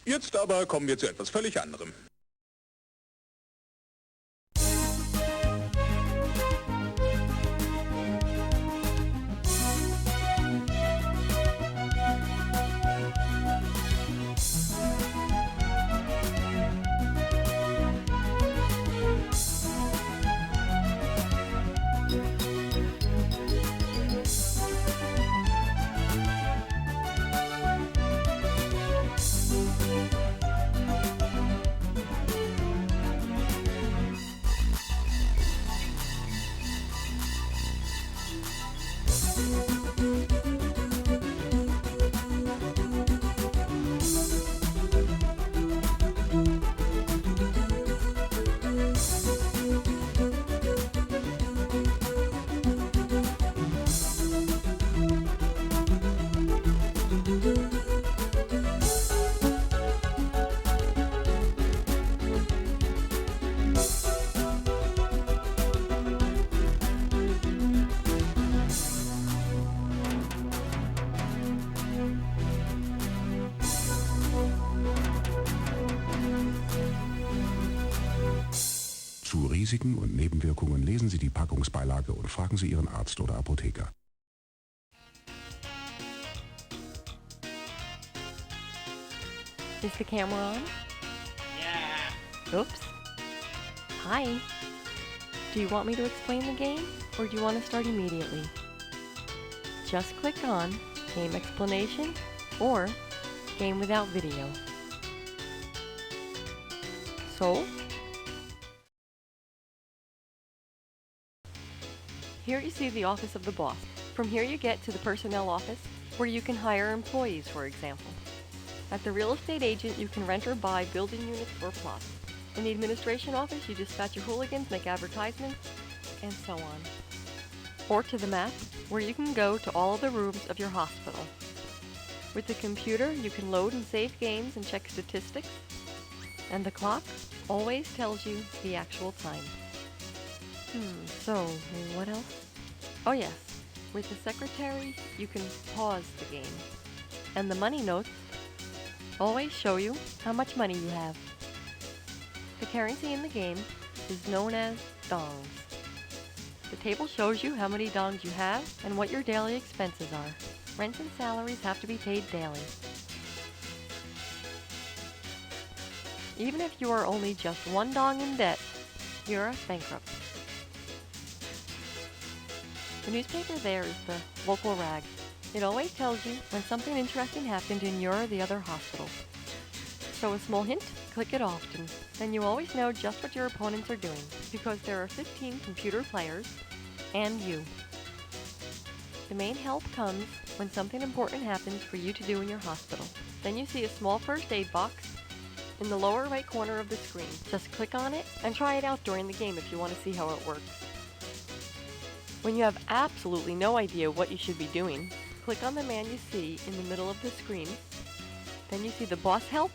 Jetzt aber kommen wir zu etwas völlig anderem. Zu Risiken und Nebenwirkungen lesen Sie die Packungsbeilage und fragen Sie Ihren Arzt oder Apotheker. Is the camera on? Yeah. Oops. Hi. Do you want me to explain the game, or do you want to start immediately? Just click on Game Explanation or Game Without Video. So, here you see the office of the boss. From here you get to the personnel office, where you can hire employees, for example. At the real estate agent, you can rent or buy building units or plots. In the administration office, you dispatch your hooligans, make advertisements, and so on. Or to the map, where you can go to all of the rooms of your hospital. With the computer, you can load and save games and check statistics. And the clock always tells you the actual time. So what else? Oh yes, with the secretary, you can pause the game. And the money notes always show you how much money you have. The currency in the game is known as dongs. The table shows you how many dongs you have and what your daily expenses are. Rents and salaries have to be paid daily. Even if you are only just one dong in debt, you're a bankrupt. The newspaper there is the local rag. It always tells you when something interesting happened in your or the other hospital. So a small hint, click it often. Then you always know just what your opponents are doing, because there are 15 computer players and you. The main help comes when something important happens for you to do in your hospital. Then you see a small first aid box in the lower right corner of the screen. Just click on it and try it out during the game if you want to see how it works. When you have absolutely no idea what you should be doing, click on the man you see in the middle of the screen. Then you see the boss help,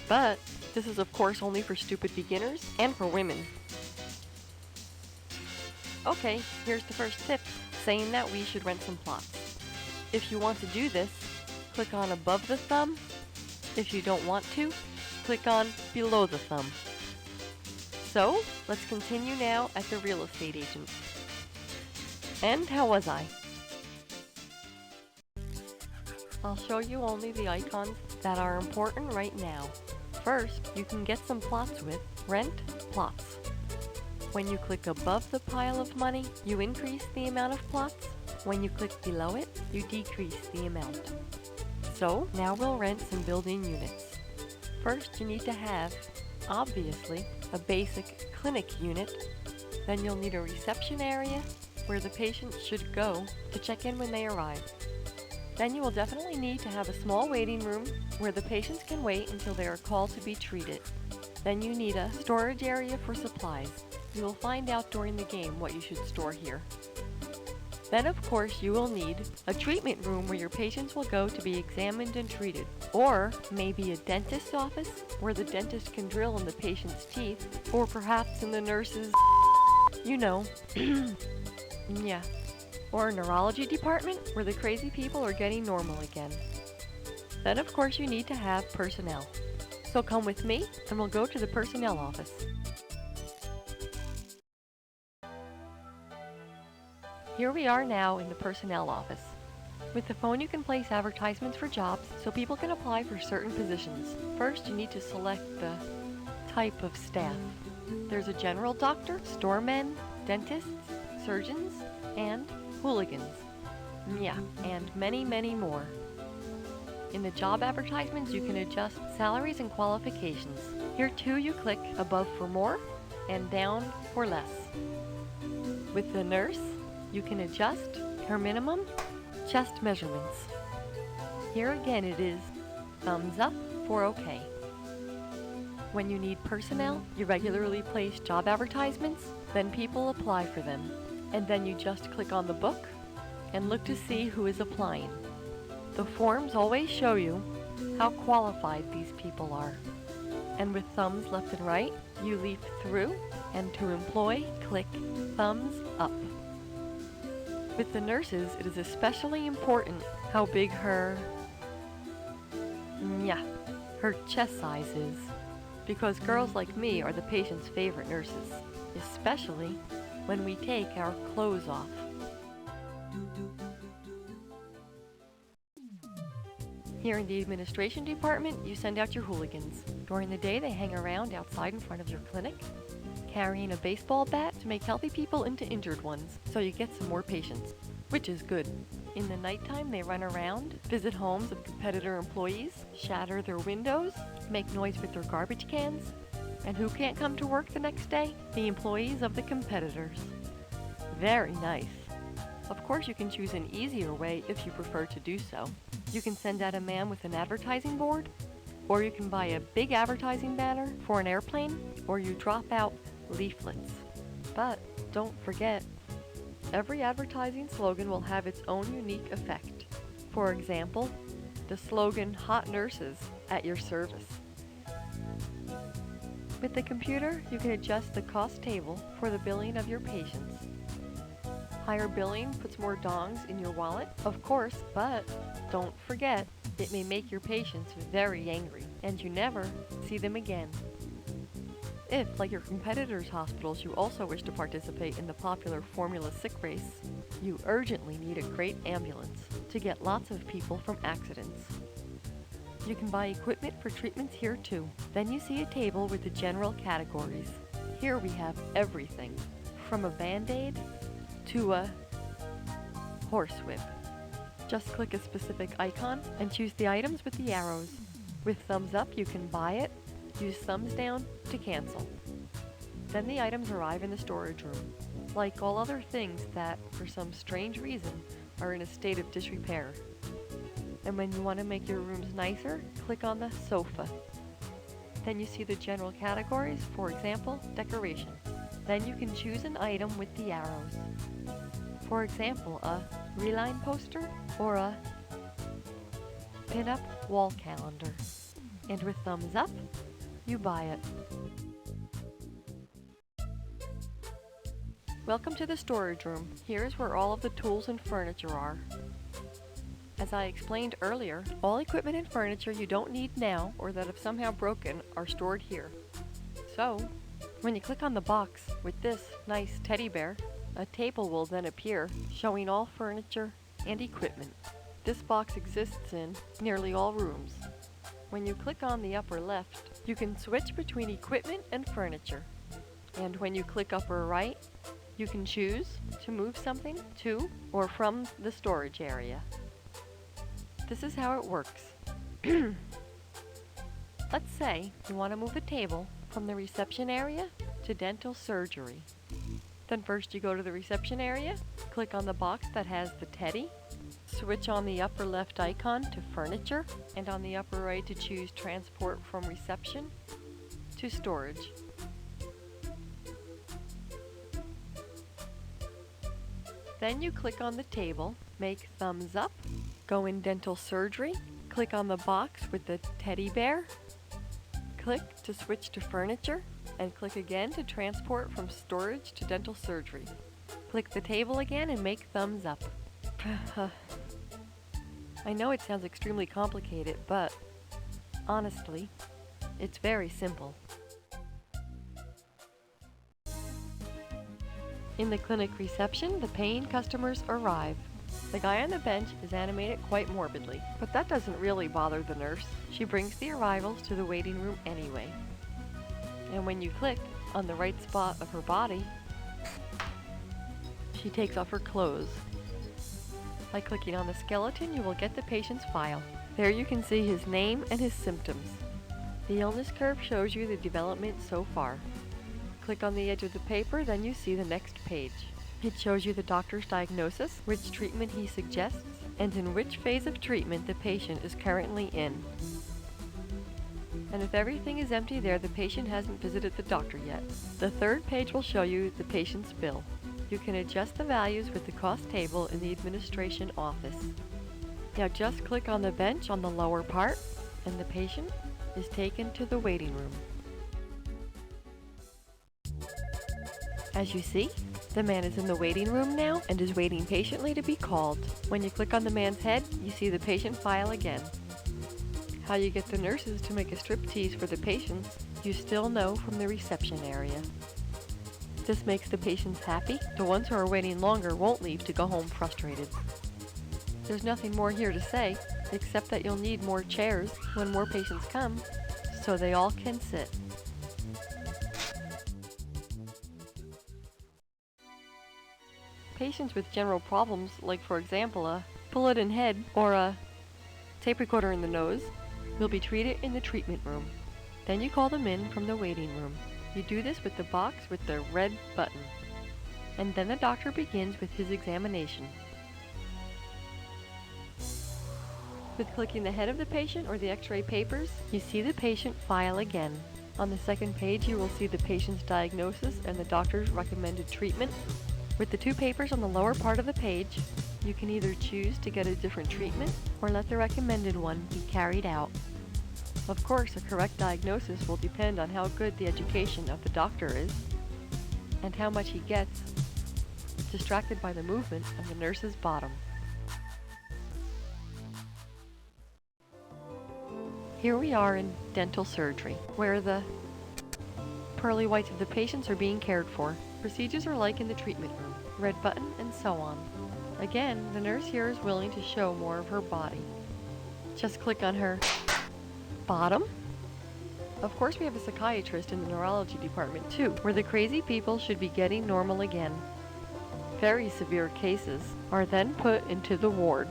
but this is of course only for stupid beginners and for women. Okay, here's the first tip, saying that we should rent some plots. If you want to do this, click on above the thumb. If you don't want to, click on below the thumb. So, let's continue now at the real estate agent. And how was I? I'll show you only the icons that are important right now. First, you can get some plots with Rent Plots. When you click above the pile of money, you increase the amount of plots. When you click below it, you decrease the amount. So, now we'll rent some building units. First, you need to have, obviously, a basic clinic unit. Then you'll need a reception area where the patients should go to check in when they arrive. Then you will definitely need to have a small waiting room where the patients can wait until they are called to be treated. Then you need a storage area for supplies. You will find out during the game what you should store here. Then of course you will need a treatment room where your patients will go to be examined and treated. Or maybe a dentist's office where the dentist can drill in the patient's teeth. Or perhaps in the nurse's, you know, yeah. Or a neurology department where the crazy people are getting normal again. Then of course you need to have personnel. So come with me and we'll go to the personnel office. Here we are now in the personnel office. With the phone you can place advertisements for jobs so people can apply for certain positions. First you need to select the type of staff. There's a general doctor, storemen, dentists, surgeons, and hooligans. Yeah, and many, many more. In the job advertisements you can adjust salaries and qualifications. Here too you click above for more and down for less. With the nurse, you can adjust her minimum chest measurements. Here again it is thumbs up for OK. When you need personnel, you regularly place job advertisements, then people apply for them. And then you just click on the book and look to see who is applying. The forms always show you how qualified these people are. And with thumbs left and right, you leaf through, and to employ, click thumbs up. With the nurses, it is especially important how big her chest size is, because girls like me are the patient's favorite nurses, especially when we take our clothes off. Here in the administration department, you send out your hooligans. During the day, they hang around outside in front of your clinic, carrying a baseball bat to make healthy people into injured ones, so you get some more patients, which is good. In the nighttime, they run around, visit homes of competitor employees, shatter their windows, make noise with their garbage cans. And who can't come to work the next day? The employees of the competitors. Very nice. Of course you can choose an easier way if you prefer to do so. You can send out a man with an advertising board, or you can buy a big advertising banner for an airplane, or you drop out leaflets. But don't forget, every advertising slogan will have its own unique effect. For example, the slogan "Hot Nurses at Your Service." With the computer, you can adjust the cost table for the billing of your patients. Higher billing puts more dongs in your wallet, of course, but don't forget, it may make your patients very angry, and you never see them again. If, like your competitors' hospitals, you also wish to participate in the popular Formula Sick Race, you urgently need a great ambulance to get lots of people from accidents. You can buy equipment for treatments here too. Then you see a table with the general categories. Here we have everything, from a Band-Aid to a horsewhip. Just click a specific icon and choose the items with the arrows. With thumbs up, you can buy it. Use thumbs down to cancel. Then the items arrive in the storage room, like all other things that, for some strange reason, are in a state of disrepair. And when you want to make your rooms nicer, click on the sofa. Then you see the general categories, for example, decoration. Then you can choose an item with the arrows. For example, a reline poster or a pin-up wall calendar. And with thumbs up, you buy it. Welcome to the storage room. Here's where all of the tools and furniture are. As I explained earlier, all equipment and furniture you don't need now or that have somehow broken are stored here. So, when you click on the box with this nice teddy bear, a table will then appear showing all furniture and equipment. This box exists in nearly all rooms. When you click on the upper left, you can switch between equipment and furniture. And when you click upper right, you can choose to move something to or from the storage area. This is how it works. Let's say you want to move a table from the reception area to dental surgery. Then first you go to the reception area, click on the box that has the teddy, switch on the upper left icon to furniture, and on the upper right to choose transport from reception to storage. Then you click on the table, make thumbs up, go in dental surgery, click on the box with the teddy bear, click to switch to furniture, and click again to transport from storage to dental surgery. Click the table again and make thumbs up. I know it sounds extremely complicated, but honestly, it's very simple. In the clinic reception, the paying customers arrive. The guy on the bench is animated quite morbidly, but that doesn't really bother the nurse. She brings the arrivals to the waiting room anyway. And when you click on the right spot of her body, she takes off her clothes. By clicking on the skeleton, you will get the patient's file. There you can see his name and his symptoms. The illness curve shows you the development so far. Click on the edge of the paper, then you see the next page. It shows you the doctor's diagnosis, which treatment he suggests, and in which phase of treatment the patient is currently in. And if everything is empty there, the patient hasn't visited the doctor yet. The third page will show you the patient's bill. You can adjust the values with the cost table in the administration office. Now just click on the bench on the lower part, and the patient is taken to the waiting room. As you see, the man is in the waiting room now and is waiting patiently to be called. When you click on the man's head, you see the patient file again. How you get the nurses to make a striptease for the patients, you still know from the reception area. This makes the patients happy. The ones who are waiting longer won't leave to go home frustrated. There's nothing more here to say, except that you'll need more chairs when more patients come, so they all can sit. Patients with general problems, like for example a bullet in head or a tape recorder in the nose, will be treated in the treatment room. Then you call them in from the waiting room. You do this with the box with the red button. And then the doctor begins with his examination. With clicking the head of the patient or the x-ray papers, you see the patient file again. On the second page you will see the patient's diagnosis and the doctor's recommended treatment. With the two papers on the lower part of the page, you can either choose to get a different treatment or let the recommended one be carried out. Of course, a correct diagnosis will depend on how good the education of the doctor is and how much he gets distracted by the movement of the nurse's bottom. Here we are in dental surgery, where the pearly whites of the patients are being cared for. Procedures are like in the treatment room, red button, and so on. Again, the nurse here is willing to show more of her body. Just click on her bottom. Of course, we have a psychiatrist in the neurology department too, where the crazy people should be getting normal again. Very severe cases are then put into the ward.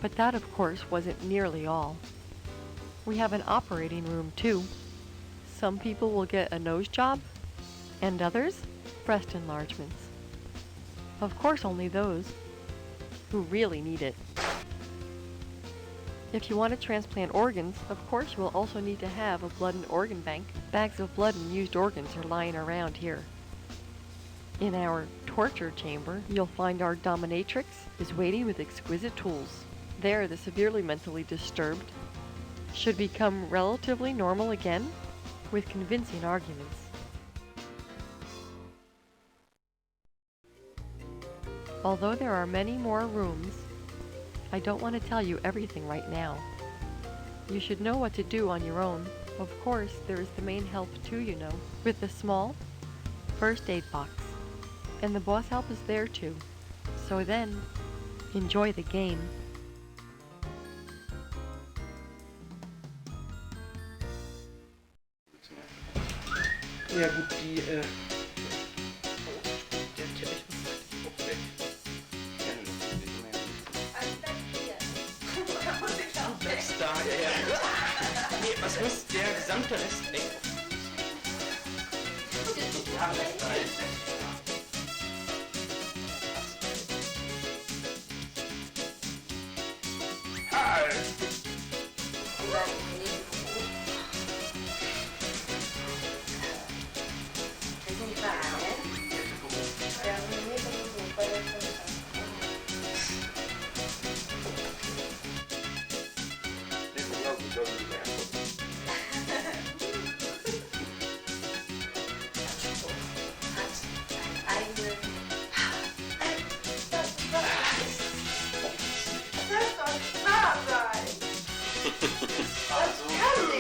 But that, of course, wasn't nearly all. We have an operating room, too. Some people will get a nose job, and others, breast enlargements. Of course, only those who really need it. If you want to transplant organs, of course you will also need to have a blood and organ bank. Bags of blood and used organs are lying around here. In our torture chamber, you'll find our dominatrix is waiting with exquisite tools. There, the severely mentally disturbed should become relatively normal again with convincing arguments. Although there are many more rooms, I don't want to tell you everything right now. You should know what to do on your own. Of course, there is the main help too, you know, with the small first aid box. And the boss help is there too. So then, enjoy the game. Ja gut, der Teppich muss auch weg. Das da, ja. Nee, was muss der gesamte Rest weg? Ja, das da ist.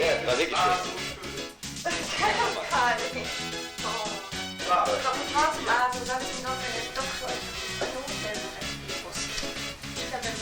Ja, war wirklich Das kann doch gar nicht. Also sonst noch eine Doktor notwendig muss. Da werden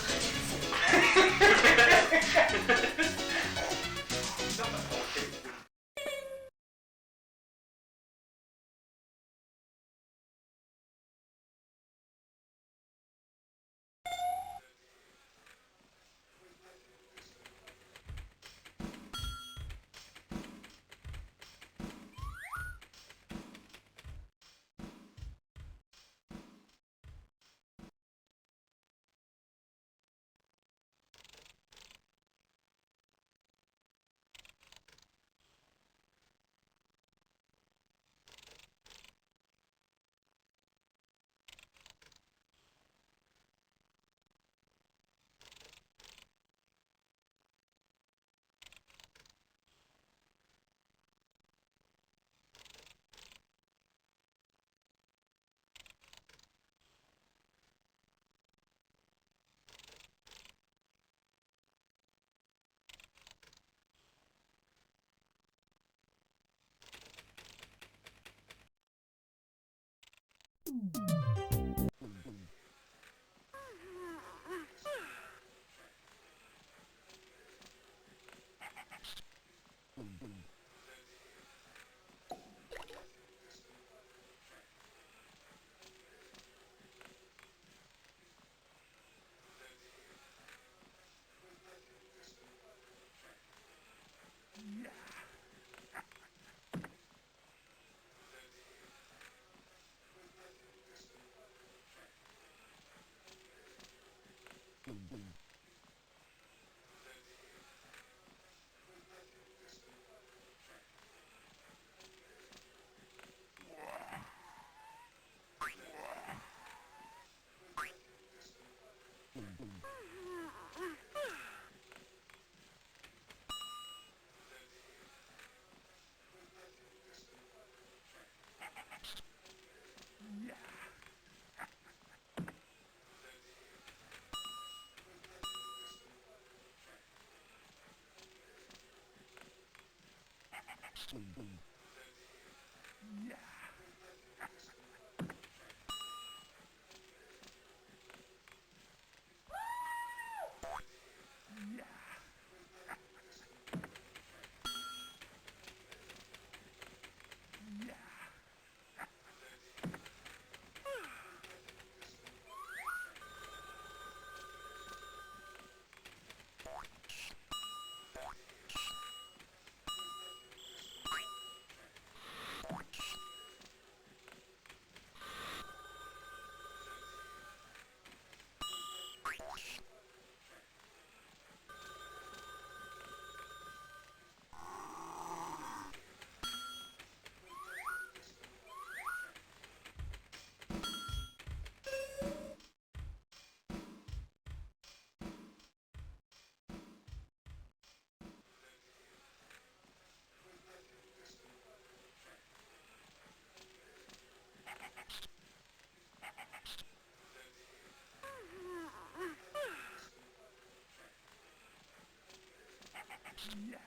Yeah.